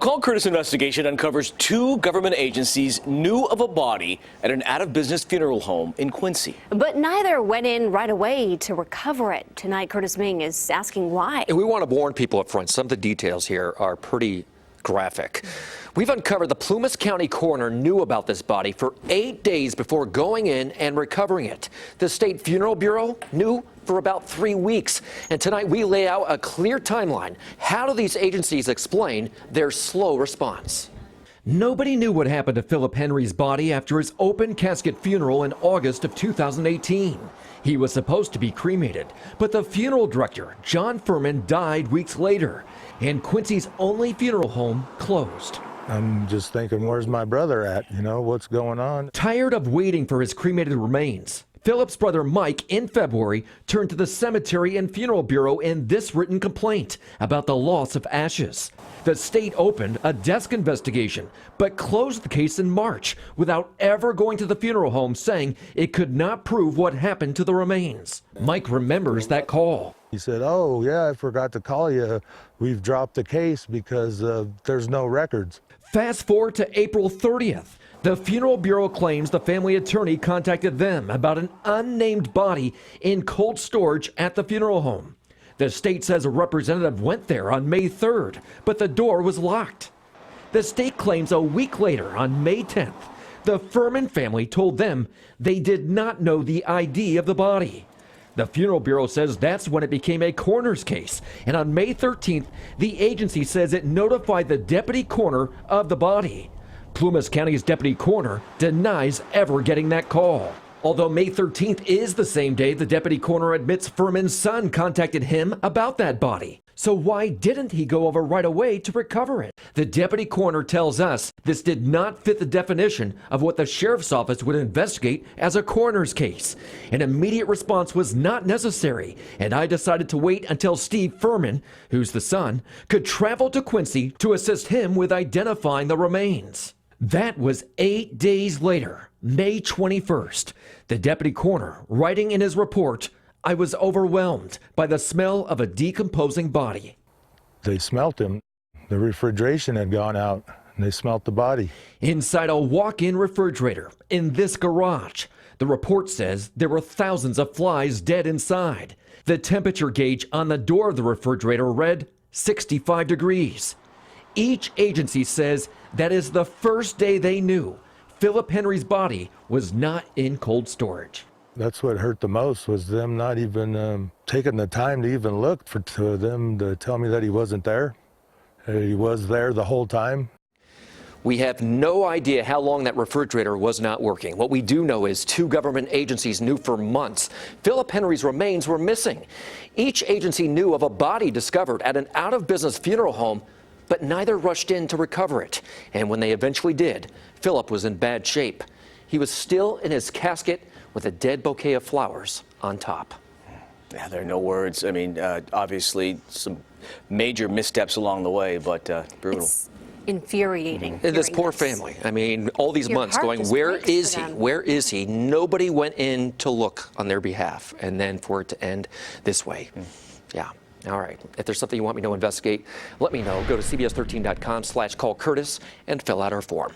Call Kurtis investigation uncovers two government agencies knew of a body at an out-of-business funeral home in Quincy. But neither went in right away to recover it. Tonight, Kurtis Ming is asking why. And we want to warn people up front. Some of the details here are pretty graphic. We've uncovered the Plumas County coroner knew about this body for 8 days before going in and recovering it. The State Funeral Bureau knew for about 3 weeks. And tonight we lay out a clear timeline. How do these agencies explain their slow response? Nobody knew what happened to Philip Henry's body after his open casket funeral in August of 2018. He was supposed to be cremated, but the funeral director, John Fehrman, died weeks later, and Quincy's only funeral home closed. I'm just thinking, where's my brother at? You know, what's going on? Tired of waiting for his cremated remains, Philip's brother Mike, in February, turned to the Cemetery and Funeral Bureau in this written complaint about the loss of ashes. The state opened a desk investigation, but closed the case in March without ever going to the funeral home, saying it could not prove what happened to the remains. Mike remembers that call. He said, oh, yeah, I forgot to call you. We've dropped the case because there's no records. Fast forward to April 30th. The Funeral Bureau claims the family attorney contacted them about an unnamed body in cold storage at the funeral home. The state says a representative went there on May 3rd, but the door was locked. The state claims a week later, on May 10th, the Fehrman family told them they did not know the ID of the body. The Funeral Bureau says that's when it became a coroner's case, and on May 13th, the agency says it notified the deputy coroner of the body. Plumas County's deputy coroner denies ever getting that call. Although May 13th is the same day the deputy coroner admits Fehrman's son contacted him about that body. So why didn't he go over right away to recover it? The deputy coroner tells us this did not fit the definition of what the sheriff's office would investigate as a coroner's case. An immediate response was not necessary, and I decided to wait until Steve Fehrman, who's the son, could travel to Quincy to assist him with identifying the remains. That was 8 days later, May 21st. The deputy coroner, writing in his report, I was overwhelmed by the smell of a decomposing body. They smelt him. The refrigeration had gone out, and they smelt the body. Inside a walk-in refrigerator in this garage, the report says there were thousands of flies dead inside. The temperature gauge on the door of the refrigerator read 65 degrees. Each agency says that is the first day they knew Philip Henry's body was not in cold storage. That's what hurt the most, was them not even taking the time to even look for them to tell me that he wasn't there. He was there the whole time. We have no idea how long that refrigerator was not working. What we do know is two government agencies knew for months Philip Henry's remains were missing. Each agency knew of a body discovered at an out-of-business funeral home, but neither rushed in to recover it. And when they eventually did, Philip was in bad shape. He was still in his casket with a dead bouquet of flowers on top. Yeah, there are no words. I mean, obviously some major missteps along the way, but brutal. It's infuriating. And this poor family. I mean, all these months going, where is he? Where is he? Nobody went in to look on their behalf, and then for it to end this way. Yeah. All right. If there's something you want me to investigate, let me know. Go to CBS13.com/callCurtis and fill out our form.